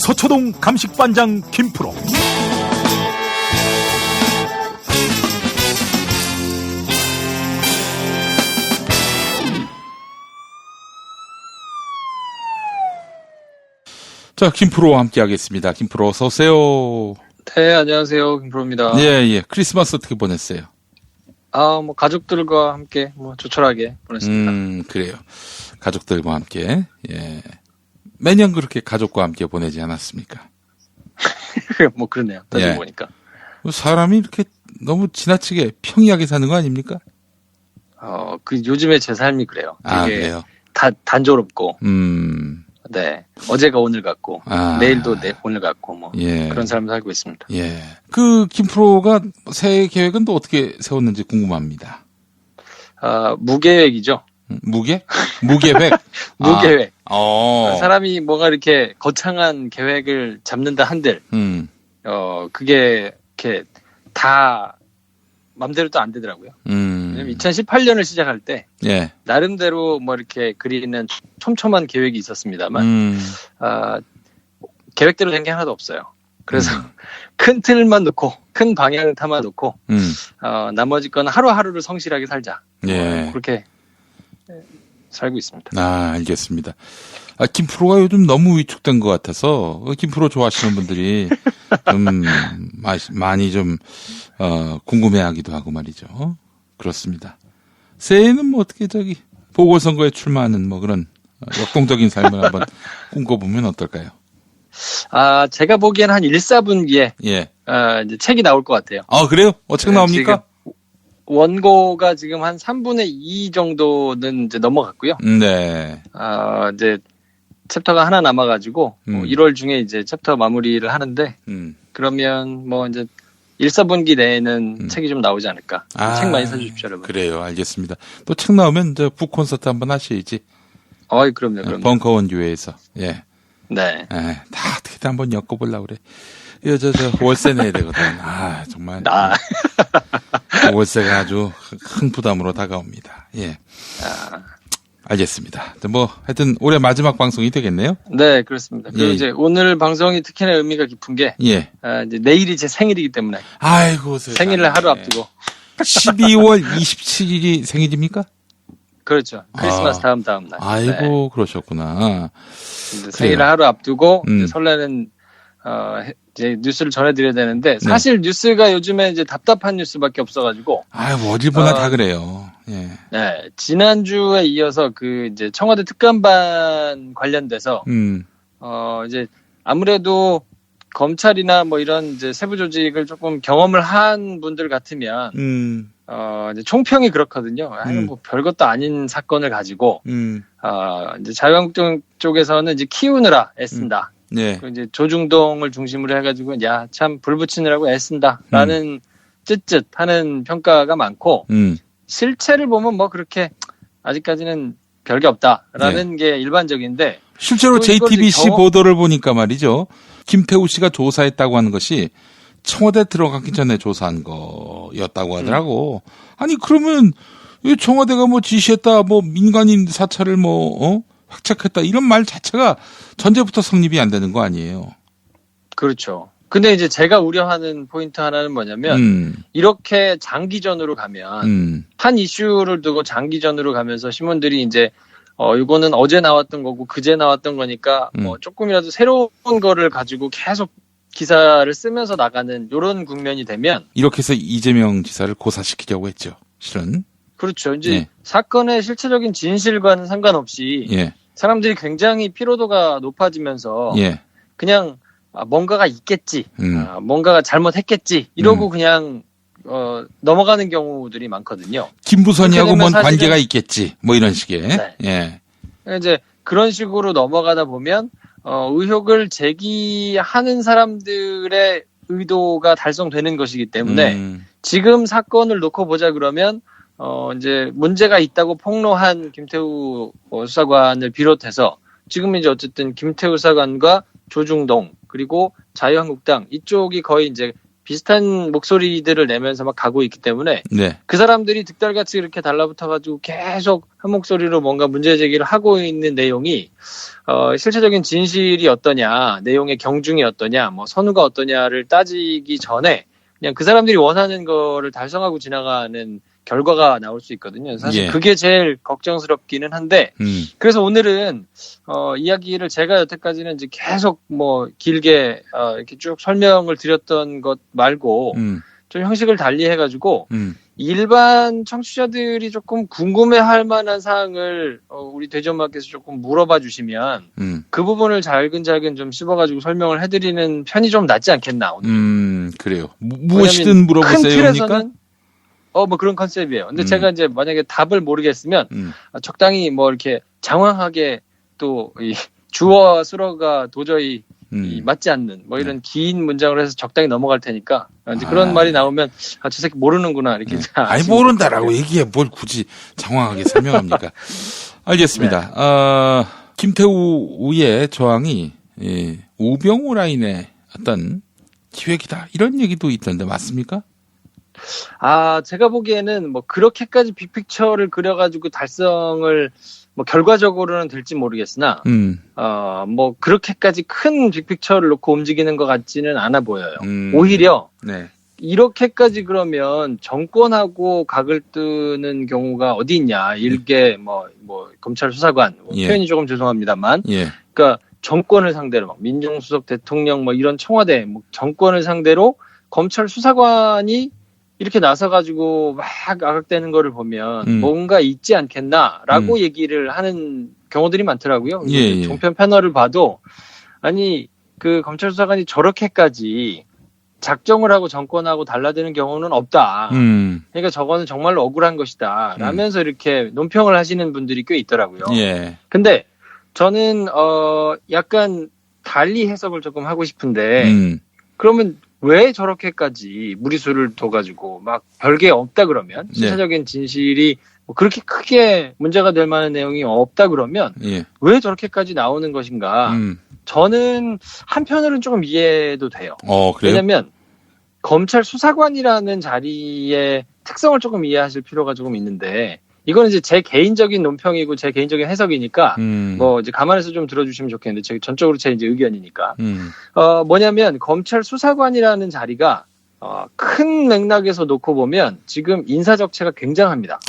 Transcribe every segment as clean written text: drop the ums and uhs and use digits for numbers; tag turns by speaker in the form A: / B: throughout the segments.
A: 서초동 감식반장 김프로. 자, 김프로와 함께 하겠습니다. 김프로 어서 오세요.
B: 네, 안녕하세요. 김프로입니다.
A: 예. 크리스마스 어떻게 보냈어요?
B: 가족들과 함께 조촐하게 보냈습니다.
A: 그래요. 가족들과 함께. 예. 매년 그렇게 가족과 함께 보내지 않았습니까?
B: 그러네요. 따지고 보니까.
A: 사람이 이렇게 너무 지나치게 평이하게 사는 거 아닙니까?
B: 요즘에 제 삶이 그래요. 되게
A: 그래요?
B: 단조롭고. 네. 어제가 오늘 같고, 내일도 오늘 같고, 그런 삶을 살고 있습니다.
A: 예. 김프로가 새해 계획은 또 어떻게 세웠는지 궁금합니다.
B: 무계획이죠.
A: 무계획? 무계획.
B: 사람이 뭔가 이렇게 거창한 계획을 잡는다 한들, 그게 이렇게 다 맘대로 또 안 되더라고요. 왜냐면 2018년을 시작할 때, 나름대로 이렇게 그리는 촘촘한 계획이 있었습니다만, 계획대로 된 게 하나도 없어요. 그래서 큰 틀만 놓고, 큰 방향을 담아 놓고, 나머지 건 하루하루를 성실하게 살자. 그렇게 살고 있습니다.
A: 알겠습니다. 김프로가 요즘 너무 위축된 것 같아서, 김프로 좋아하시는 분들이 좀, 많이 좀, 궁금해 하기도 하고 말이죠. 그렇습니다. 새해에는 어떻게 보궐선거에 출마하는 그런 역동적인 삶을 한번 꿈꿔보면 어떨까요?
B: 제가 보기엔 한 1, 4분기에, 이제 책이 나올 것 같아요.
A: 그래요? 책 나옵니까?
B: 원고가 지금 한 3분의 2 정도는 이제 넘어갔고요.
A: 네.
B: 이제 챕터가 하나 남아가지고 1월 중에 이제 챕터 마무리를 하는데 그러면 이제 1, 4분기 내에는 책이 좀 나오지 않을까. 책 많이 사주십시오, 여러분.
A: 그래요, 알겠습니다. 또 책 나오면 북 콘서트 한번 하셔야지.
B: 그럼요.
A: 벙커원 교회에서. 예.
B: 네.
A: 다 어떻게든 한번 엮어보려고 그래. 월세 내야 되거든. 정말. 월세가 아주 큰 부담으로 다가옵니다. 예. 알겠습니다. 하여튼 올해 마지막 방송이 되겠네요?
B: 네, 그렇습니다. 그리고 이제 오늘 방송이 특히나 의미가 깊은 게, 이제 내일이 제 생일이기 때문에.
A: 아이고,
B: 생일을 하루 앞두고.
A: 12월 27일이 생일입니까?
B: 그렇죠. 크리스마스 다음 날.
A: 아이고, 그러셨구나.
B: 생일을 하루 앞두고, 이제 설레는, 이제 뉴스를 전해드려야 되는데, 사실 뉴스가 요즘에 이제 답답한 뉴스밖에 없어가지고.
A: 어딜 보나 다 그래요. 예.
B: 네. 지난주에 이어서 이제 청와대 특감반 관련돼서, 이제 아무래도 검찰이나 이런 이제 세부 조직을 조금 경험을 한 분들 같으면, 이제 총평이 그렇거든요. 별것도 아닌 사건을 가지고, 이제 자유한국당 쪽에서는 이제 키우느라 애쓴다. 이제 조중동을 중심으로 해가지고, 참 불 붙이느라고 애쓴다라는 쯧쯧 하는 평가가 많고, 실체를 보면 그렇게 아직까지는 별게 없다라는 게 일반적인데,
A: 실제로 JTBC 보도를 보니까 말이죠. 김태우 씨가 조사했다고 하는 것이 청와대 들어가기 전에 조사한 거였다고 하더라고. 그러면 청와대가 지시했다, 민간인 사찰을 획책했다, 이런 말 자체가 전제부터 성립이 안 되는 거 아니에요? 그렇죠.
B: 근데 이제 제가 우려하는 포인트 하나는 뭐냐면, 이렇게 장기전으로 가면, 한 이슈를 두고 장기전으로 가면서 신문들이 이제, 이거는 어제 나왔던 거고, 그제 나왔던 거니까, 조금이라도 새로운 거를 가지고 계속 기사를 쓰면서 나가는 이런 국면이 되면.
A: 이렇게 해서 이재명 지사를 고사시키려고 했죠, 실은.
B: 그렇죠. 이제 사건의 실체적인 진실과는 상관없이, 사람들이 굉장히 피로도가 높아지면서, 그냥, 뭔가가 있겠지, 뭔가가 잘못했겠지, 이러고 그냥, 넘어가는 경우들이 많거든요.
A: 김부선이하고 뭔 관계가 있겠지, 이런 식의.
B: 네. 이제 그런 식으로 넘어가다 보면, 의혹을 제기하는 사람들의 의도가 달성되는 것이기 때문에, 지금 사건을 놓고 보자 그러면, 이제 문제가 있다고 폭로한 김태우 수사관을 비롯해서, 지금 이제 어쨌든 김태우 수사관과 조중동, 그리고 자유한국당, 이쪽이 거의 이제 비슷한 목소리들을 내면서 막 가고 있기 때문에
A: 네.
B: 그 사람들이 득달같이 이렇게 달라붙어가지고 계속 한 목소리로 뭔가 문제 제기를 하고 있는 내용이 실체적인 진실이 어떠냐, 내용의 경중이 어떠냐, 뭐 선우가 어떠냐를 따지기 전에 그냥 그 사람들이 원하는 거를 달성하고 지나가는 결과가 나올 수 있거든요. 사실 그게 제일 걱정스럽기는 한데, 그래서 오늘은, 이야기를 제가 여태까지는 이제 계속 뭐 길게, 이렇게 쭉 설명을 드렸던 것 말고, 좀 형식을 달리 해가지고, 일반 청취자들이 조금 궁금해할 만한 사항을, 우리 대전마께서 조금 물어봐 주시면, 그 부분을 잘근잘근 좀 씹어가지고 설명을 해드리는 편이 좀 낫지 않겠나, 오늘.
A: 그래요. 무엇이든 물어보세요. 그러니까?
B: 뭐 그런 컨셉이에요. 근데 제가 이제 만약에 답을 모르겠으면 적당히 뭐 이렇게 장황하게 또 이 주어와 수어가 도저히 맞지 않는 뭐 이런 긴 문장을 해서 적당히 넘어갈 테니까 이제 그런 말이 나오면 저 새끼 모르는구나 이렇게.
A: 아니 모른다라고 얘기해 뭘 굳이 장황하게 설명합니까? 알겠습니다. 네. 김태우의 저항이 우병우 라인의 어떤 기획이다 이런 얘기도 있던데 맞습니까?
B: 제가 보기에는 뭐 그렇게까지 빅픽처를 그려가지고 달성을 뭐 결과적으로는 될지 모르겠으나, 뭐 그렇게까지 큰 빅픽처를 놓고 움직이는 것 같지는 않아 보여요. 오히려, 네. 이렇게까지 그러면 정권하고 각을 뜨는 경우가 어디 있냐. 일개 뭐 검찰 수사관, 표현이 조금 죄송합니다만, 그러니까 정권을 상대로 막 민정수석 대통령 뭐 이런 청와대, 뭐 정권을 상대로 검찰 수사관이 이렇게 나서가지고 막 악악대는 거를 보면 뭔가 있지 않겠나라고 얘기를 하는 경우들이 많더라고요. 종편 패널을 봐도 아니 그 검찰 수사관이 저렇게까지 작정을 하고 정권하고 달라드는 경우는 없다. 그러니까 저거는 정말로 억울한 것이다. 라면서 이렇게 논평을 하시는 분들이 꽤 있더라고요. 근데 저는 약간 달리 해석을 조금 하고 싶은데 그러면 왜 저렇게까지 무리수를 둬가지고 막 별게 없다 그러면 실체적인 진실이 뭐 그렇게 크게 문제가 될 만한 내용이 없다 그러면 왜 저렇게까지 나오는 것인가? 저는 한편으로는 조금 이해도 돼요.
A: 그래요?
B: 왜냐하면 검찰 수사관이라는 자리의 특성을 조금 이해하실 필요가 조금 있는데 이거는 이제 제 개인적인 논평이고 제 개인적인 해석이니까 뭐 이제 감안해서 좀 들어주시면 좋겠는데 전적으로 제 이제 의견이니까 뭐냐면 검찰 수사관이라는 자리가 큰 맥락에서 놓고 보면 지금 인사 적체가 굉장합니다.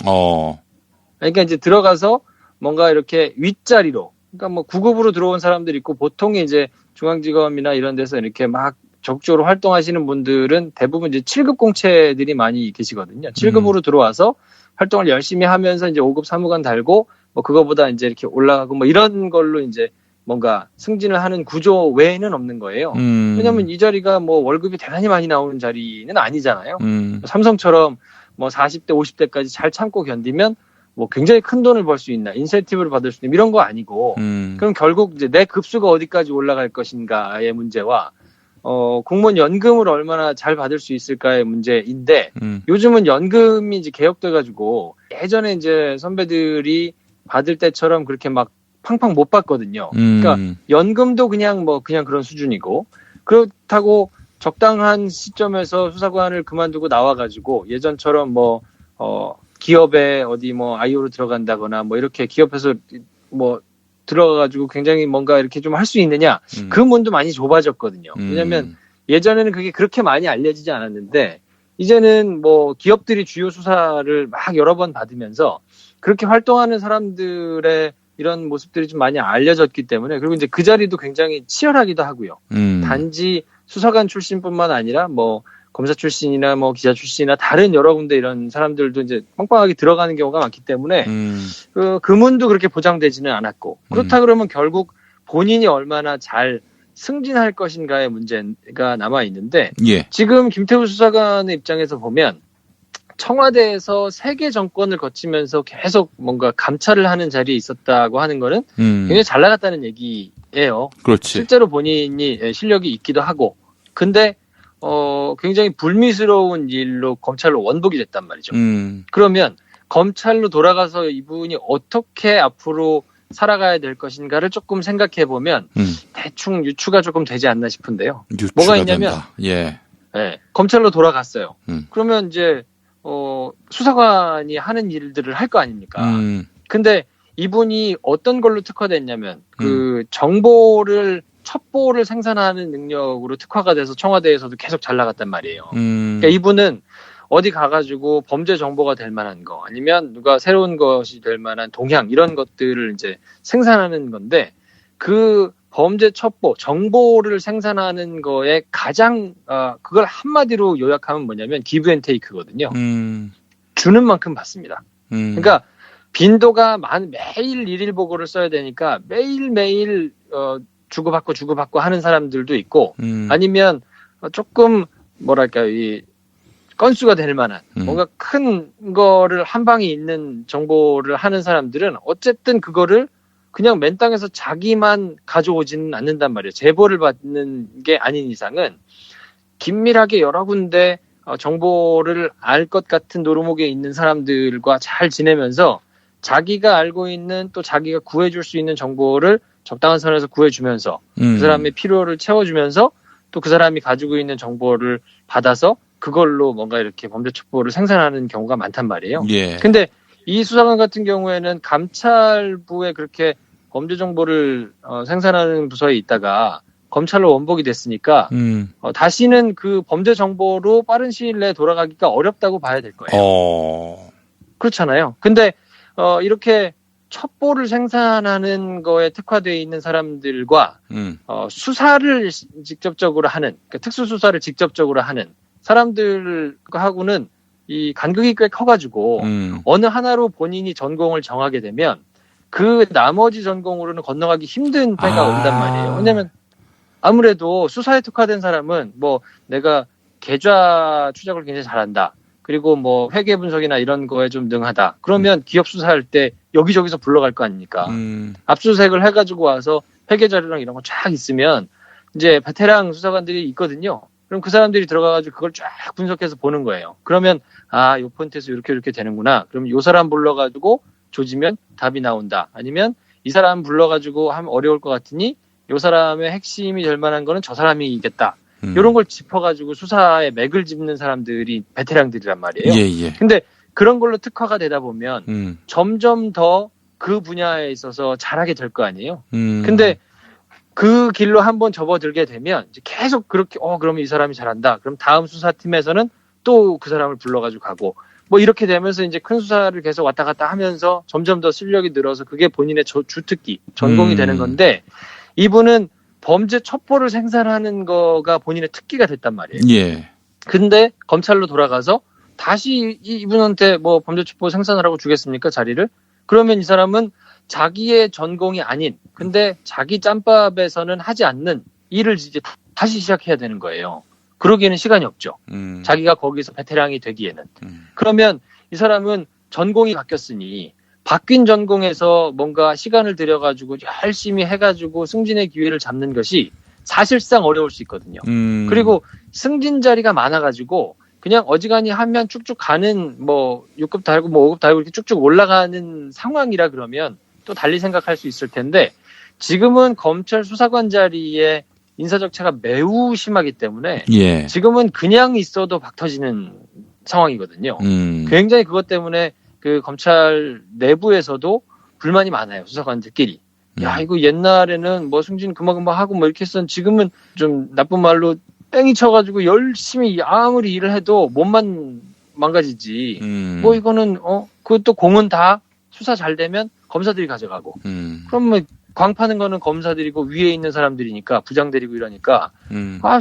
B: 그러니까 이제 들어가서 뭔가 이렇게 윗자리로 그러니까 뭐 9급으로 들어온 사람들이 있고 보통 이제 중앙지검이나 이런 데서 이렇게 막 적극적으로 활동하시는 분들은 대부분 이제 7급 공채들이 많이 계시거든요. 7급으로 들어와서 활동을 열심히 하면서 이제 5급 사무관 달고 뭐 그거보다 이제 이렇게 올라가고 뭐 이런 걸로 이제 뭔가 승진을 하는 구조 외에는 없는 거예요. 왜냐면 이 자리가 뭐 월급이 대단히 많이 나오는 자리는 아니잖아요. 삼성처럼 뭐 40대, 50대까지 잘 참고 견디면 뭐 굉장히 큰 돈을 벌 수 있나, 인센티브를 받을 수 있나 이런 거 아니고 그럼 결국 이제 내 급수가 어디까지 올라갈 것인가의 문제와 공무원 연금을 얼마나 잘 받을 수 있을까의 문제인데, 요즘은 연금이 이제 개혁돼가지고, 예전에 이제 선배들이 받을 때처럼 그렇게 막 팡팡 못 받거든요. 그러니까 연금도 그냥 그런 수준이고, 그렇다고 적당한 시점에서 수사관을 그만두고 나와가지고, 예전처럼 기업에 어디 IO로 들어간다거나 이렇게 기업에서 들어가가지고 굉장히 뭔가 이렇게 좀 할 수 있느냐. 그 문도 많이 좁아졌거든요. 왜냐면 예전에는 그게 그렇게 많이 알려지지 않았는데 이제는 기업들이 주요 수사를 막 여러 번 받으면서 그렇게 활동하는 사람들의 이런 모습들이 좀 많이 알려졌기 때문에 그리고 이제 그 자리도 굉장히 치열하기도 하고요. 단지 수사관 출신뿐만 아니라 검사 출신이나 기자 출신이나 다른 여러 군데 이런 사람들도 이제 빵빵하게 들어가는 경우가 많기 때문에 그 문도 그렇게 보장되지는 않았고 그렇다 그러면 결국 본인이 얼마나 잘 승진할 것인가의 문제가 남아 있는데 지금 김태우 수사관의 입장에서 보면 청와대에서 세계 정권을 거치면서 계속 뭔가 감찰을 하는 자리에 있었다고 하는 거는 굉장히 잘 나갔다는 얘기예요.
A: 그렇지.
B: 실제로 본인이 실력이 있기도 하고 근데 굉장히 불미스러운 일로 검찰로 원복이 됐단 말이죠. 그러면 검찰로 돌아가서 이분이 어떻게 앞으로 살아가야 될 것인가를 조금 생각해 보면 대충 유추가 조금 되지 않나 싶은데요. 뭐가 있냐면 네, 검찰로 돌아갔어요. 그러면 이제 수사관이 하는 일들을 할 거 아닙니까? 근데 이분이 어떤 걸로 특화됐냐면 그 정보를 첩보를 생산하는 능력으로 특화가 돼서 청와대에서도 계속 잘 나갔단 말이에요. 그러니까 이분은 어디 가가지고 범죄 정보가 될 만한 거 아니면 누가 새로운 것이 될 만한 동향 이런 것들을 이제 생산하는 건데 그 범죄 첩보 정보를 생산하는 거에 가장 그걸 한마디로 요약하면 뭐냐면 기브 앤 테이크거든요. 주는 만큼 받습니다. 그러니까 빈도가 매일 일일 보고를 써야 되니까 매일매일 주고받고 하는 사람들도 있고 아니면 조금 뭐랄까 이 건수가 될 만한 뭔가 큰 거를 한 방에 있는 정보를 하는 사람들은 어쨌든 그거를 그냥 맨 땅에서 자기만 가져오지는 않는단 말이에요. 제보를 받는 게 아닌 이상은 긴밀하게 여러 군데 정보를 알 것 같은 노루목에 있는 사람들과 잘 지내면서 자기가 알고 있는 또 자기가 구해줄 수 있는 정보를 적당한 선에서 구해주면서 그 사람의 필요를 채워주면서 또 그 사람이 가지고 있는 정보를 받아서 그걸로 뭔가 이렇게 범죄 첩보를 생산하는 경우가 많단 말이에요.
A: 예.
B: 근데 이 수사관 같은 경우에는 감찰부에 그렇게 범죄 정보를 생산하는 부서에 있다가 검찰로 원복이 됐으니까 다시는 그 범죄 정보로 빠른 시일 내에 돌아가기가 어렵다고 봐야 될 거예요. 그렇잖아요. 근데 이렇게 첩보를 생산하는 거에 특화되어 있는 사람들과 수사를 직접적으로 하는 그러니까 특수수사를 직접적으로 하는 사람들하고는 이 간극이 꽤 커가지고 어느 하나로 본인이 전공을 정하게 되면 그 나머지 전공으로는 건너가기 힘든 때가 온단 말이에요. 왜냐면 아무래도 수사에 특화된 사람은 뭐 내가 계좌 추적을 굉장히 잘한다. 그리고 뭐 회계 분석이나 이런 거에 좀 능하다. 그러면 기업 수사할 때 여기저기서 불러갈 거 아닙니까? 압수수색을 해가지고 와서 회계 자료랑 이런 거 쫙 있으면 이제 베테랑 수사관들이 있거든요. 그럼 그 사람들이 들어가가지고 그걸 쫙 분석해서 보는 거예요. 그러면 요 폰트에서 이렇게 되는구나. 그럼 요 사람 불러가지고 조지면 답이 나온다. 아니면 이 사람 불러가지고 하면 어려울 것 같으니 요 사람의 핵심이 될 만한 거는 저 사람이 이겠다. 이런 걸 짚어가지고 수사에 맥을 짚는 사람들이 베테랑들이란 말이에요.
A: 예.
B: 근데 그런 걸로 특화가 되다 보면 점점 더 그 분야에 있어서 잘하게 될 거 아니에요. 근데 그 길로 한번 접어들게 되면 이제 계속 그렇게 그러면 이 사람이 잘한다. 그럼 다음 수사팀에서는 또 그 사람을 불러가지고 가고 뭐 이렇게 되면서 이제 큰 수사를 계속 왔다 갔다 하면서 점점 더 실력이 늘어서 그게 본인의 주특기, 전공이 되는 건데 이분은 범죄 첩보를 생산하는 거가 본인의 특기가 됐단 말이에요.
A: 예.
B: 근데 검찰로 돌아가서 다시 이분한테 뭐 범죄 첩보 생산하라고 주겠습니까? 자리를? 그러면 이 사람은 자기의 전공이 아닌 근데 자기 짬밥에서는 하지 않는 일을 이제 다시 시작해야 되는 거예요. 그러기에는 시간이 없죠. 자기가 거기서 베테랑이 되기에는. 그러면 이 사람은 전공이 바뀌었으니 바뀐 전공에서 뭔가 시간을 들여가지고 열심히 해가지고 승진의 기회를 잡는 것이 사실상 어려울 수 있거든요. 그리고 승진 자리가 많아가지고 그냥 어지간히 하면 쭉쭉 가는 뭐 6급 달고 뭐 5급 달고 이렇게 쭉쭉 올라가는 상황이라 그러면 또 달리 생각할 수 있을 텐데 지금은 검찰 수사관 자리에 인사적체가 매우 심하기 때문에
A: 예. 지금은
B: 그냥 있어도 박 터지는 상황이거든요. 굉장히 그것 때문에 그 검찰 내부에서도 불만이 많아요. 수사관들끼리. 야, 이거 옛날에는 뭐 승진 금방금방 하고 뭐 이렇게 했었는데 지금은 좀 나쁜 말로 땡이 쳐가지고 열심히 아무리 일을 해도 몸만 망가지지. 뭐 이거는 그것도 공은 다 수사 잘 되면 검사들이 가져가고. 그럼 뭐 광 파는 거는 검사들이고 위에 있는 사람들이니까 부장들이고 이러니까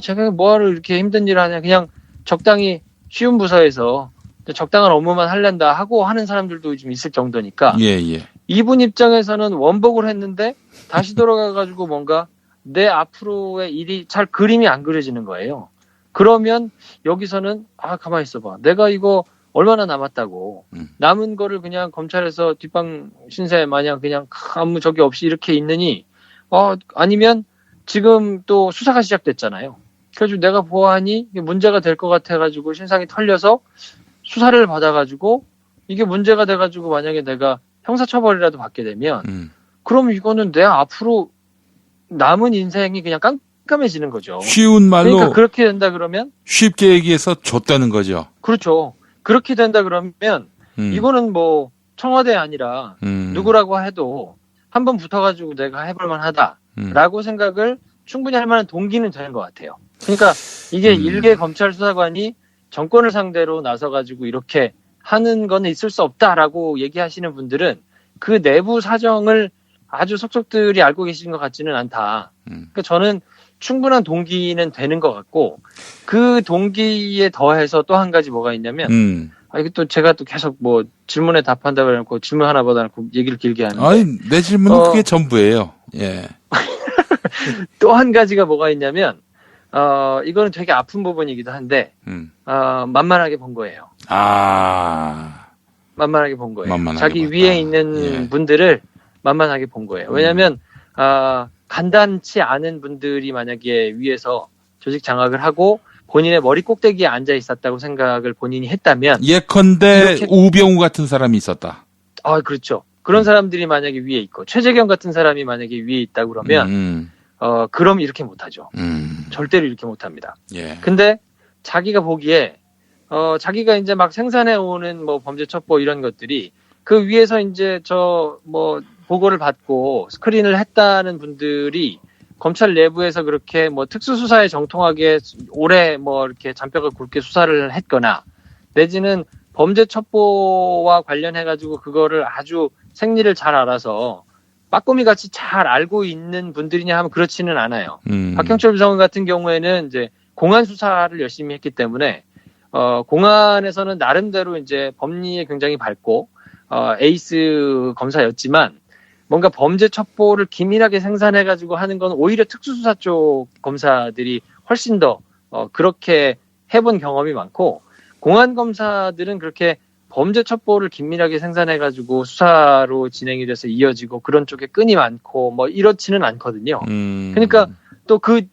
B: 제가 뭐하러 이렇게 힘든 일을 하냐. 그냥 적당히 쉬운 부서에서 적당한 업무만 하려다 하고 하는 사람들도 좀 있을 정도니까.
A: 예.
B: 이분 입장에서는 원복을 했는데 다시 돌아가가지고 뭔가 내 앞으로의 일이 잘 그림이 안 그려지는 거예요. 그러면 여기서는 가만히 있어봐. 내가 이거 얼마나 남았다고. 남은 거를 그냥 검찰에서 뒷방 신세 마냥 그냥 아무 적이 없이 이렇게 있느니 아니면 지금 또 수사가 시작됐잖아요. 그래가지고 내가 보아하니 이게 문제가 될 것 같아가지고 신상이 털려서 수사를 받아가지고 이게 문제가 돼가지고 만약에 내가 형사처벌이라도 받게 되면 그럼 이거는 내 앞으로 남은 인생이 그냥 깜깜해지는 거죠.
A: 쉬운 말로
B: 그러니까 그렇게 된다 그러면
A: 쉽게 얘기해서 줬다는 거죠.
B: 그렇죠. 그렇게 된다 그러면 이거는 뭐 청와대 아니라 누구라고 해도 한번 붙어가지고 내가 해볼 만하다라고 생각을 충분히 할 만한 동기는 되는 것 같아요. 그러니까 이게 일개 검찰 수사관이 정권을 상대로 나서가지고 이렇게 하는 건 있을 수 없다라고 얘기하시는 분들은 그 내부 사정을 아주 속속들이 알고 계신 것 같지는 않다. 그러니까 저는 충분한 동기는 되는 것 같고 그 동기에 더해서 또 한 가지 뭐가 있냐면 이게 또 제가 또 계속 뭐 질문에 답한다고 해놓고 질문 하나 받아놓고 얘기를 길게 하는데
A: 아니 내 질문은 그게 전부예요. 예.
B: 또 한 가지가 뭐가 있냐면 이거는 되게 아픈 부분이기도 한데 만만하게 본 거예요. 만만하게 본 거예요.
A: 만만하게
B: 자기
A: 봤다.
B: 위에 있는 분들을 만만하게 본 거예요. 왜냐하면 간단치 않은 분들이 만약에 위에서 조직 장악을 하고 본인의 머리 꼭대기에 앉아 있었다고 생각을 본인이 했다면
A: 예컨대 우병우 같은 사람이 있었다.
B: 그렇죠. 그런 사람들이 만약에 위에 있고 최재경 같은 사람이 만약에 위에 있다 그러면 그럼 이렇게 못하죠. 절대로 이렇게 못합니다.
A: 예.
B: 근데 자기가 보기에 자기가 이제 막 생산해 오는 뭐 범죄 첩보 이런 것들이 그 위에서 이제 뭐 보고를 받고 스크린을 했다는 분들이 검찰 내부에서 그렇게 뭐 특수수사에 정통하게 오래 뭐 이렇게 잔뼈가 굵게 수사를 했거나 내지는 범죄 첩보와 관련해가지고 그거를 아주 생리를 잘 알아서 빠꼬미 같이 잘 알고 있는 분들이냐 하면 그렇지는 않아요. 박형철 비서관 같은 경우에는 이제 공안 수사를 열심히 했기 때문에 공안에서는 나름대로 이제 법리에 굉장히 밝고 에이스 검사였지만 뭔가 범죄 첩보를 기밀하게 생산해가지고 하는 건 오히려 특수수사 쪽 검사들이 훨씬 더 그렇게 해본 경험이 많고 공안 검사들은 그렇게 범죄 첩보를 긴밀하게 생산해가지고 수사로 진행이 돼서 이어지고 그런 쪽에 끈이 많고 뭐 이렇지는 않거든요. 그러니까 또 그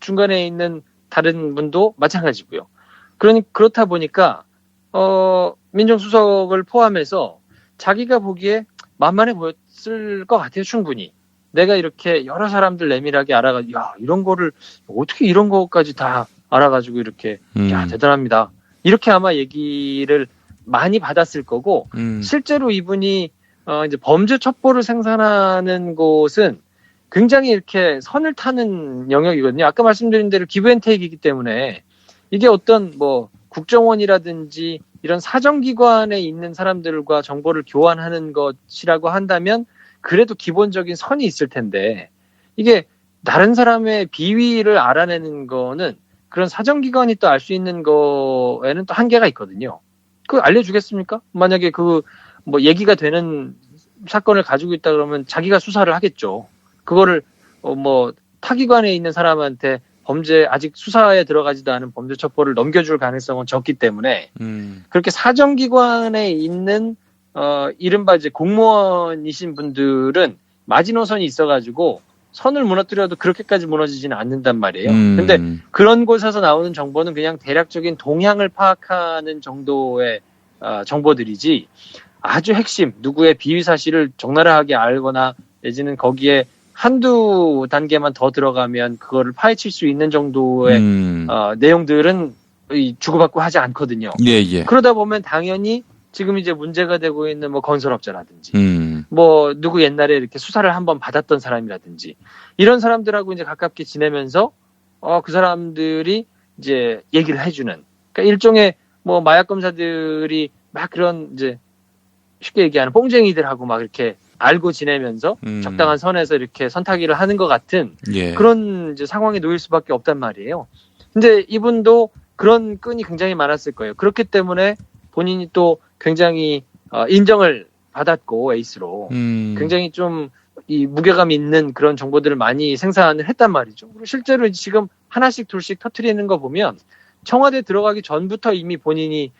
B: 중간에 있는 다른 분도 마찬가지고요. 그렇다 보니까 민정수석을 포함해서 자기가 보기에 만만해 보였을 것 같아요. 충분히. 내가 이렇게 여러 사람들 내밀하게 알아가지고 야 이런 거를 어떻게 이런 거까지 다 알아가지고 이렇게 야 대단합니다. 이렇게 아마 얘기를 많이 받았을 거고 실제로 이분이 이제 범죄 첩보를 생산하는 곳은 굉장히 이렇게 선을 타는 영역이거든요. 아까 말씀드린 대로 기브앤테이크이기 때문에 이게 어떤 뭐 국정원이라든지 이런 사정기관에 있는 사람들과 정보를 교환하는 것이라고 한다면 그래도 기본적인 선이 있을 텐데 이게 다른 사람의 비위를 알아내는 거는 그런 사정기관이 또 알 수 있는 거에는 또 한계가 있거든요. 그거 알려주겠습니까? 만약에 뭐 얘기가 되는 사건을 가지고 있다 그러면 자기가 수사를 하겠죠. 그거를 뭐 타기관에 있는 사람한테 아직 수사에 들어가지도 않은 범죄 첩보를 넘겨줄 가능성은 적기 때문에 그렇게 사정기관에 있는 이른바 이제 공무원이신 분들은 마지노선이 있어가지고 선을 무너뜨려도 그렇게까지 무너지지는 않는단 말이에요. 근데 그런 곳에서 나오는 정보는 그냥 대략적인 동향을 파악하는 정도의 정보들이지 아주 핵심, 누구의 비위 사실을 적나라하게 알거나 내지는 거기에 한두 단계만 더 들어가면 그거를 파헤칠 수 있는 정도의 내용들은 주고받고 하지 않거든요.
A: 예.
B: 그러다 보면 당연히 지금 이제 문제가 되고 있는 뭐 건설업자라든지 뭐 누구 옛날에 이렇게 수사를 한번 받았던 사람이라든지 이런 사람들하고 이제 가깝게 지내면서 그 사람들이 이제 얘기를 해주는 그러니까 일종의 뭐 마약 검사들이 막 그런 이제 쉽게 얘기하는 뽕쟁이들하고 막 이렇게 알고 지내면서 적당한 선에서 이렇게 선타기를 하는 것 같은 그런 이제 상황에 놓일 수밖에 없단 말이에요. 근데 이분도 그런 끈이 굉장히 많았을 거예요. 그렇기 때문에 본인이 또 굉장히 인정을 받았고 에이스로 굉장히 좀 이 무게감 있는 그런 정보들을 많이 생산을 했단 말이죠. 그리고 실제로 지금 하나씩 둘씩 터트리는 거 보면 청와대 들어가기 전부터 이미 본인이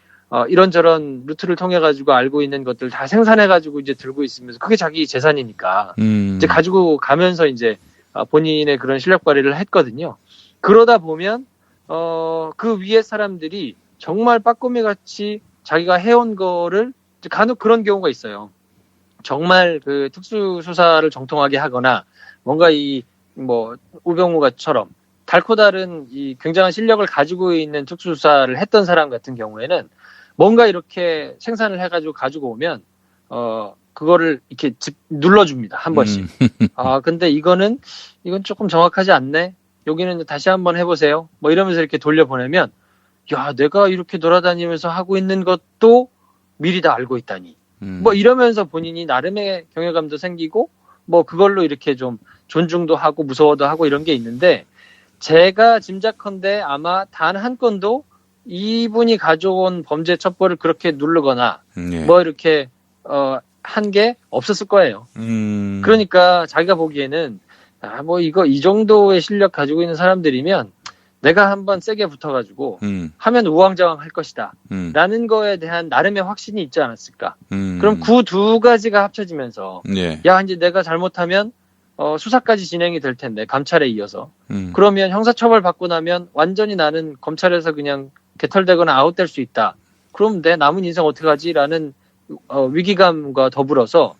B: 이런저런 루트를 통해 가지고 알고 있는 것들 다 생산해 가지고 이제 들고 있으면서 그게 자기 재산이니까 이제 가지고 가면서 이제 본인의 그런 실력 발휘를 했거든요. 그러다 보면 그 위에 사람들이 정말 빠꼬미 같이 자기가 해온 거를 간혹 그런 경우가 있어요. 정말 그 특수수사를 정통하게 하거나 뭔가 뭐 우병우가처럼 달코 다른 이 굉장한 실력을 가지고 있는 특수수사를 했던 사람 같은 경우에는 뭔가 이렇게 생산을 해가지고 가지고 오면 그거를 이렇게 눌러줍니다. 한 번씩. 근데 이건 조금 정확하지 않네. 여기는 다시 한번 해보세요. 뭐 이러면서 이렇게 돌려보내면, 야, 내가 이렇게 돌아다니면서 하고 있는 것도 미리 다 알고 있다니. 뭐 이러면서 본인이 나름의 경외감도 생기고, 뭐 그걸로 이렇게 좀 존중도 하고 무서워도 하고 이런 게 있는데, 제가 짐작컨대 아마 단 한 건도 이분이 가져온 범죄 첩보를 그렇게 누르거나, 뭐 이렇게, 한 게 없었을 거예요. 그러니까 자기가 보기에는 뭐 이거 이 정도의 실력 가지고 있는 사람들이면 내가 한번 세게 붙어가지고 하면 우왕좌왕 할 것이다 라는 거에 대한 나름의 확신이 있지 않았을까. 그럼 그 두 가지가 합쳐지면서 야 이제 내가 잘못하면 수사까지 진행이 될 텐데 감찰에 이어서 그러면 형사처벌 받고 나면 완전히 나는 검찰에서 그냥 개털되거나 아웃될 수 있다. 그럼 내 남은 인생 어떻게 하지? 라는 위기감과 더불어서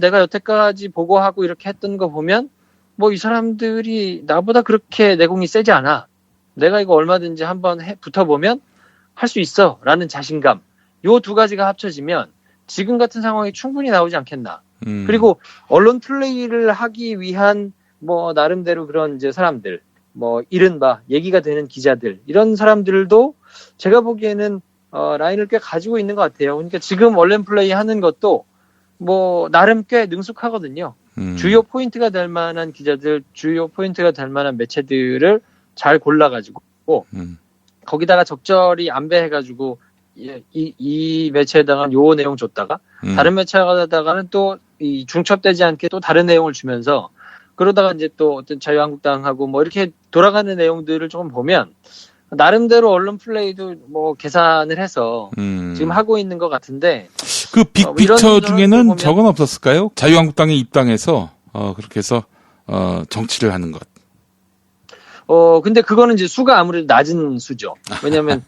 B: 내가 여태까지 보고하고 이렇게 했던 거 보면 뭐 이 사람들이 나보다 그렇게 내공이 세지 않아. 내가 이거 얼마든지 한번 붙어보면 할 수 있어 라는 자신감. 요 두 가지가 합쳐지면 지금 같은 상황이 충분히 나오지 않겠나. 그리고 언론 플레이를 하기 위한 뭐 나름대로 그런 이제 사람들, 뭐 이른바 얘기가 되는 기자들 이런 사람들도 제가 보기에는 라인을 꽤 가지고 있는 것 같아요. 그러니까 지금 언론 플레이 하는 것도 뭐 나름 꽤 능숙하거든요. 주요 포인트가 될 만한 기자들, 주요 포인트가 될 만한 매체들을 잘 골라가지고 거기다가 적절히 안배해가지고 이 매체에다가 요 내용 줬다가 다른 매체에다가는 또 이 중첩되지 않게 또 다른 내용을 주면서 그러다가 이제 또 어떤 자유한국당하고 뭐 이렇게 돌아가는 내용들을 조금 보면 나름대로 언론 플레이도 뭐 계산을 해서 지금 하고 있는 것 같은데
A: 그 빅픽처 중에는 저건 없었을까요? 자유한국당에 입당해서 그렇게 해서 정치를 하는 것.
B: 근데 그거는 이제 수가 아무래도 낮은 수죠. 왜냐하면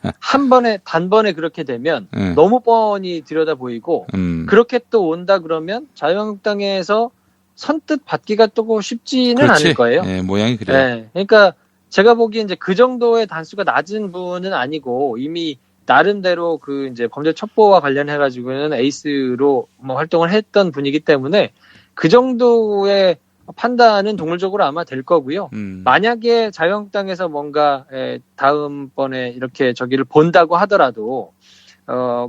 B: 단번에 그렇게 되면 너무 뻔히 들여다 보이고 그렇게 또 온다 그러면 자유한국당에서 선뜻 받기가 또 쉽지는
A: 그렇지.
B: 않을 거예요.
A: 네, 모양이 그래요.
B: 네, 그러니까 제가 보기엔 이제 그 정도의 단수가 낮은 분은 아니고 이미 나름대로 그 이제 범죄 첩보와 관련해가지고는 에이스로 뭐 활동을 했던 분이기 때문에 그 정도의 판단은 동물적으로 아마 될 거고요. 만약에 자유한국당에서 뭔가 다음번에 이렇게 저기를 본다고 하더라도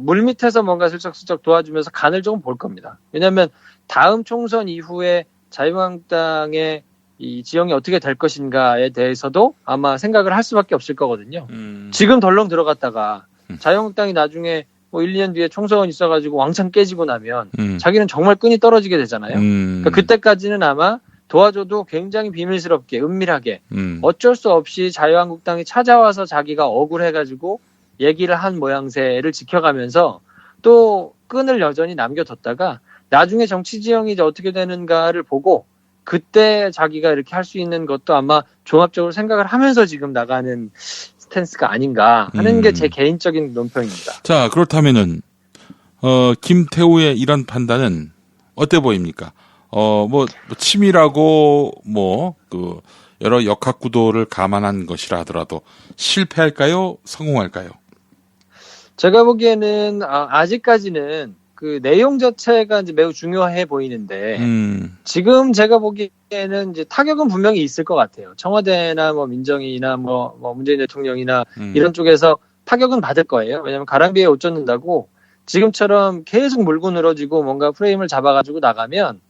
B: 물밑에서 뭔가 슬쩍슬쩍 도와주면서 간을 조금 볼 겁니다. 왜냐하면 다음 총선 이후에 자유한국당의 이 지형이 어떻게 될 것인가에 대해서도 아마 생각을 할 수밖에 없을 거거든요. 지금 덜렁 들어갔다가 자유한국당이 나중에 뭐 1, 2년 뒤에 총선 있어가지고 왕창 깨지고 나면 자기는 정말 끈이 떨어지게 되잖아요. 그러니까 그때까지는 아마 도와줘도 굉장히 비밀스럽게 은밀하게 어쩔 수 없이 자유한국당이 찾아와서 자기가 억울해가지고 얘기를 한 모양새를 지켜가면서 또 끈을 여전히 남겨뒀다가 나중에 정치 지형이 이제 어떻게 되는가를 보고 그때 자기가 이렇게 할 수 있는 것도 아마 종합적으로 생각을 하면서 지금 나가는 스탠스가 아닌가 하는 게 제 개인적인 논평입니다.
A: 자, 그렇다면은 김태우의 이런 판단은 어때 보입니까? 뭐 치밀하고 그 여러 역학 구도를 감안한 것이라 하더라도 실패할까요? 성공할까요?
B: 제가 보기에는 아직까지는 그 내용 자체가 이제 매우 중요해 보이는데 지금 제가 보기에는 이제 타격은 분명히 있을 것 같아요. 청와대나 뭐 민정이나 뭐 문재인 대통령이나 이런 쪽에서 타격은 받을 거예요. 왜냐하면 가랑비에 옷 젖는다고 지금처럼 계속 물고 늘어지고 뭔가 프레임을 잡아가지고 나가면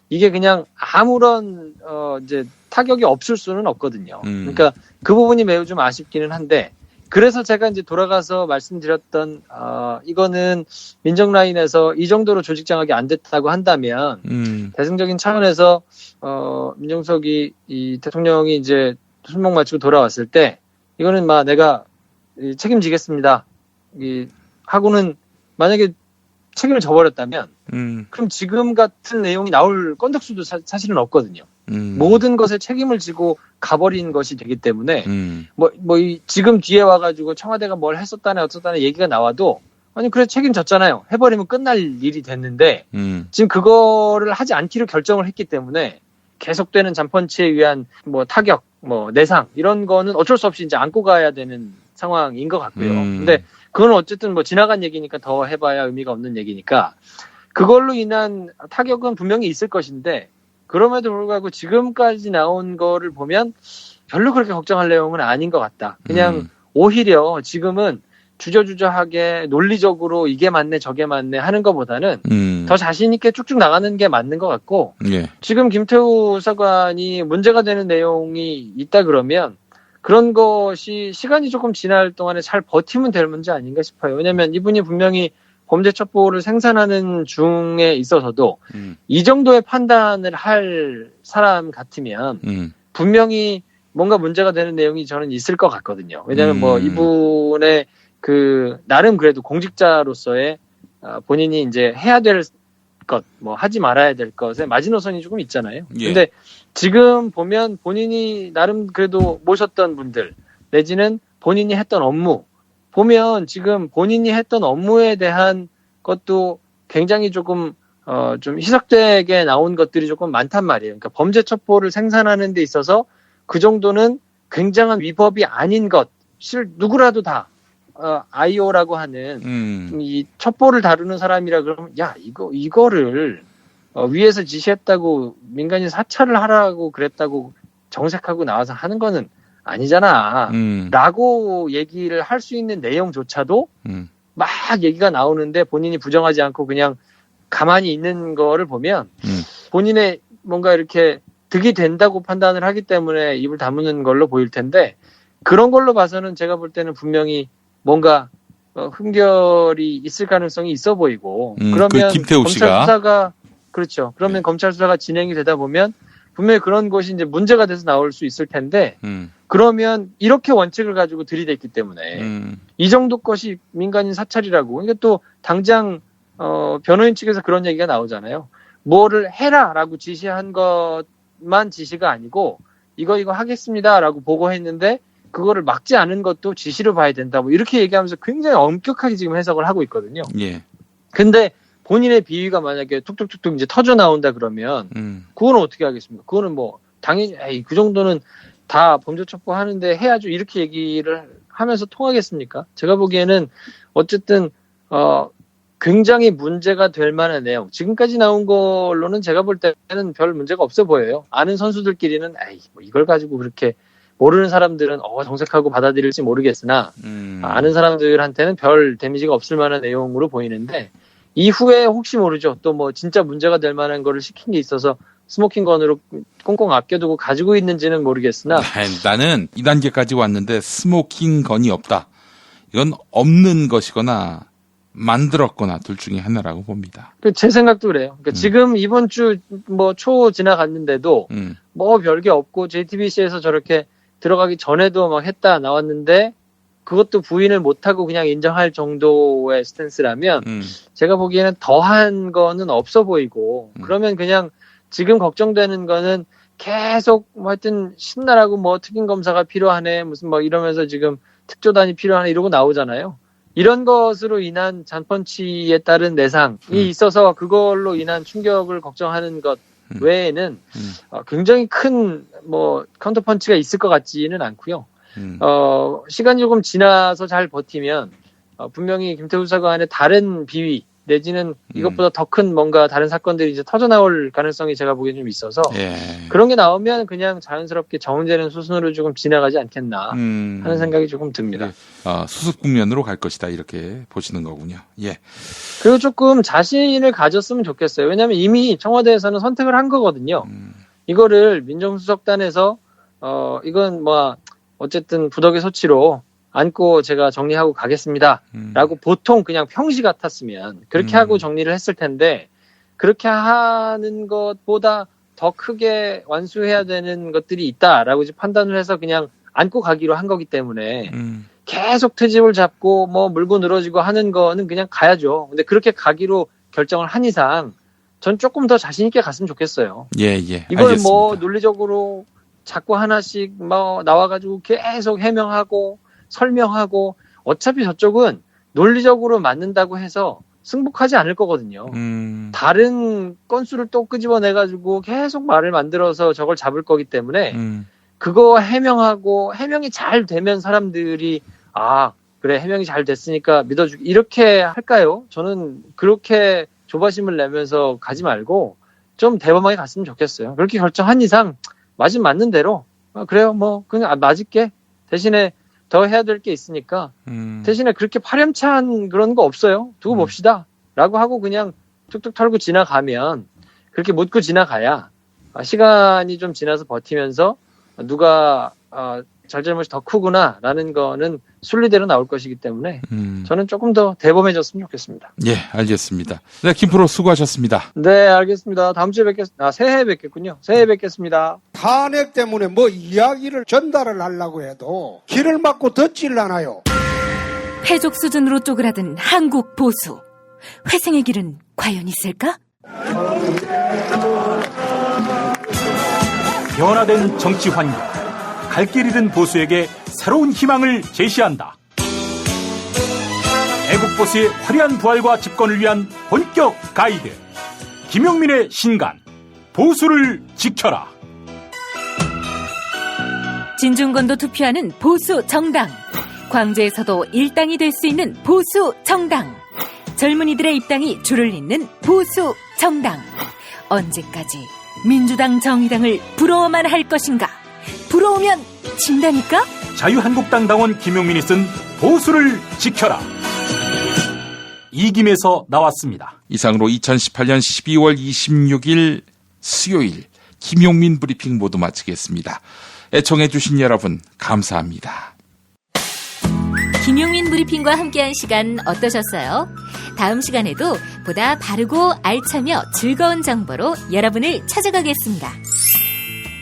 B: 이게 그냥 아무런 이제 타격이 없을 수는 없거든요. 그러니까 그 부분이 매우 좀 아쉽기는 한데 그래서 제가 이제 돌아가서 말씀드렸던 이거는 민정 라인에서 이 정도로 조직 장악이 안 됐다고 한다면 대승적인 차원에서 민정석이 이 대통령이 이제 술목 마치고 돌아왔을 때 이거는 막 내가 책임지겠습니다. 하고는 만약에 책임을 져버렸다면 그럼 지금 같은 내용이 나올 건덕수도 사실은 없거든요. 모든 것에 책임을 지고 가버린 것이 되기 때문에 지금 뒤에 와가지고 청와대가 뭘 했었다네 어쩌다네 얘기가 나와도 아니 그래 책임졌잖아요. 해버리면 끝날 일이 됐는데 지금 그거를 하지 않기로 결정을 했기 때문에 계속되는 잔펀치에 의한 뭐 타격, 뭐 내상 이런 거는 어쩔 수 없이 이제 안고 가야 되는 상황인 것 같고요. 근데 그건 어쨌든 뭐 지나간 얘기니까 더 해봐야 의미가 없는 얘기니까 그걸로 인한 타격은 분명히 있을 것인데 그럼에도 불구하고 지금까지 나온 거를 보면 별로 그렇게 걱정할 내용은 아닌 것 같다. 그냥 오히려 지금은 주저주저하게 논리적으로 이게 맞네 저게 맞네 하는 것보다는 더 자신 있게 쭉쭉 나가는 게 맞는 것 같고
A: 예.
B: 지금 김태우 사관이 문제가 되는 내용이 있다 그러면 그런 것이 시간이 조금 지날 동안에 잘 버티면 될 문제 아닌가 싶어요. 왜냐하면 이분이 분명히 범죄 첩보를 생산하는 중에 있어서도 이 정도의 판단을 할 사람 같으면 분명히 뭔가 문제가 되는 내용이 저는 있을 것 같거든요. 왜냐하면 뭐 이분의 그 나름 그래도 공직자로서의 본인이 이제 해야 될 것, 뭐 하지 말아야 될 것에 마지노선이 조금 있잖아요.
A: 예.
B: 근데 지금 보면 본인이 나름 그래도 모셨던 분들 내지는 본인이 했던 업무 보면 지금 본인이 했던 업무에 대한 것도 굉장히 조금 좀 희석되게 나온 것들이 조금 많단 말이에요. 그러니까 범죄 첩보를 생산하는 데 있어서 그 정도는 굉장한 위법이 아닌 것, 누구라도 다 IO라고 하는 이 첩보를 다루는 사람이라 그러면 야 이거를 위에서 지시했다고 민간인 사찰을 하라고 그랬다고 정색하고 나와서 하는 거는 아니잖아 라고 얘기를 할 수 있는 내용조차도 막 얘기가 나오는데 본인이 부정하지 않고 그냥 가만히 있는 거를 보면 본인의 뭔가 이렇게 득이 된다고 판단을 하기 때문에 입을 다무는 걸로 보일 텐데 그런 걸로 봐서는 제가 볼 때는 분명히 뭔가 흠결이 있을 가능성이 있어 보이고 그러면
A: 김태우
B: 검찰
A: 씨가.
B: 수사가 그렇죠. 그러면 검찰 수사가 진행이 되다 보면 분명히 그런 것이 이제 문제가 돼서 나올 수 있을 텐데 그러면 이렇게 원칙을 가지고 들이댔기 때문에 이 정도 것이 민간인 사찰이라고 이게 또 당장 변호인 측에서 그런 얘기가 나오잖아요. 뭐를 해라라고 지시한 것만 지시가 아니고 이거 하겠습니다라고 보고했는데 그거를 막지 않은 것도 지시로 봐야 된다. 뭐 이렇게 얘기하면서 굉장히 엄격하게 지금 해석을 하고 있거든요.
A: 예.
B: 근데 본인의 비위가 만약에 툭툭툭툭 이제 터져 나온다 그러면 그거는 어떻게 하겠습니까? 그거는 뭐 당연히 그 정도는 다 범죄 첩보하는데 해야죠. 이렇게 얘기를 하면서 통하겠습니까? 제가 보기에는 어쨌든 굉장히 문제가 될 만한 내용. 지금까지 나온 걸로는 제가 볼 때는 별 문제가 없어 보여요. 아는 선수들끼리는 뭐 이걸 가지고 그렇게 모르는 사람들은 정색하고 받아들일지 모르겠으나 아는 사람들한테는 별 데미지가 없을 만한 내용으로 보이는데 이후에 혹시 모르죠. 또 뭐 진짜 문제가 될 만한 거를 시킨 게 있어서 스모킹건으로 꽁꽁 아껴두고 가지고 있는지는 모르겠으나
A: 나는 이 단계까지 왔는데 스모킹건이 없다. 이건 없는 것이거나 만들었거나 둘 중에 하나라고 봅니다.
B: 제 생각도 그래요. 그러니까 지금 이번 주 뭐 초 지나갔는데도 뭐 별게 없고 JTBC에서 저렇게 들어가기 전에도 막 했다 나왔는데 그것도 부인을 못하고 그냥 인정할 정도의 스탠스라면 제가 보기에는 더한 거는 없어 보이고 그러면 그냥 지금 걱정되는 거는 계속 뭐 하여튼 신나라고 뭐 특임검사가 필요하네 무슨 뭐 이러면서 지금 특조단이 필요하네 이러고 나오잖아요. 이런 것으로 인한 잔펀치에 따른 내상이 있어서 그걸로 인한 충격을 걱정하는 것 외에는 굉장히 큰 뭐 카운터펀치가 있을 것 같지는 않고요. 시간이 조금 지나서 잘 버티면 분명히 김태우 사관의 다른 비위 내지는 이것보다 더 큰 뭔가 다른 사건들이 이제 터져 나올 가능성이 제가 보기엔 좀 있어서 그런 게 나오면 그냥 자연스럽게 정제는 수순으로 조금 지나가지 않겠나 하는 생각이 조금 듭니다.
A: 수습 국면으로 갈 것이다 이렇게 보시는 거군요. 예.
B: 그리고 조금 자신을 가졌으면 좋겠어요. 왜냐하면 이미 청와대에서는 선택을 한 거거든요. 이거를 민정수석단에서 이건 뭐 어쨌든 부덕의 소치로 안고 제가 정리하고 가겠습니다. 라고 보통 그냥 평시 같았으면 그렇게 하고 정리를 했을 텐데 그렇게 하는 것보다 더 크게 완수해야 되는 것들이 있다라고 이제 판단을 해서 그냥 안고 가기로 한 거기 때문에 계속 트집을 잡고 뭐 물고 늘어지고 하는 거는 그냥 가야죠. 근데 그렇게 가기로 결정을 한 이상 전 조금 더 자신 있게 갔으면 좋겠어요.
A: 예.
B: 이걸
A: 알겠습니다.
B: 뭐 논리적으로 자꾸 하나씩 뭐 나와가지고 계속 해명하고 설명하고 어차피 저쪽은 논리적으로 맞는다고 해서 승복하지 않을 거거든요. 다른 건수를 또 끄집어내가지고 계속 말을 만들어서 저걸 잡을 거기 때문에 그거 해명이 잘 되면 사람들이 그래 해명이 잘 됐으니까 믿어주기 이렇게 할까요? 저는 그렇게 조바심을 내면서 가지 말고 좀 대범하게 갔으면 좋겠어요. 그렇게 결정한 이상 맞는 대로 그래요 뭐 그냥 맞을게 대신에 더 해야 될 게 있으니까 대신에 그렇게 파렴치한 그런 거 없어요. 두고 봅시다 라고 하고 그냥 툭툭 털고 지나가면 그렇게 묻고 지나가야 시간이 좀 지나서 버티면서 누가 잘잘못이 더 크구나 라는 거는 순리대로 나올 것이기 때문에 저는 조금 더 대범해졌으면 좋겠습니다.
A: 예, 알겠습니다. 네, 김프로 수고하셨습니다.
B: 네, 알겠습니다. 다음 주에 새해에 뵙겠군요. 새해에 뵙겠습니다.
C: 탄핵 때문에 뭐 이야기를 전달을 하려고 해도 길을 막고 듣질 않아요.
D: 패족 수준으로 쪼그라든 한국 보수. 회생의 길은 과연 있을까?
E: 변화된 정치 환경, 갈 길 잃은 보수에게 새로운 희망을 제시한다. 애국 보수의 화려한 부활과 집권을 위한 본격 가이드, 김용민의 신간, 보수를 지켜라.
D: 진중권도 투표하는 보수 정당, 광주에서도 일당이 될 수 있는 보수 정당, 젊은이들의 입당이 줄을 잇는 보수 정당. 언제까지 민주당 정의당을 부러워만 할 것인가? 부러우면 진다니까?
E: 자유한국당 당원 김용민이 쓴 보수를 지켜라. 이김에서 나왔습니다.
A: 이상으로 2018년 12월 26일 수요일 김용민 브리핑 모두 마치겠습니다. 애청해 주신 여러분 감사합니다.
D: 김용민 브리핑과 함께한 시간 어떠셨어요? 다음 시간에도 보다 바르고 알차며 즐거운 정보로 여러분을 찾아가겠습니다.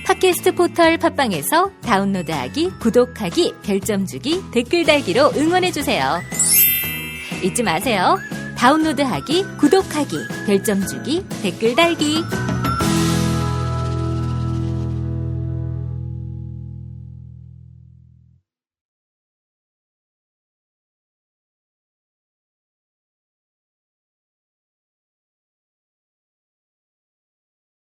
D: 팟캐스트 포털 팟빵에서 다운로드하기, 구독하기, 별점 주기, 댓글 달기로 응원해주세요. 잊지 마세요. 다운로드하기, 구독하기, 별점 주기, 댓글 달기.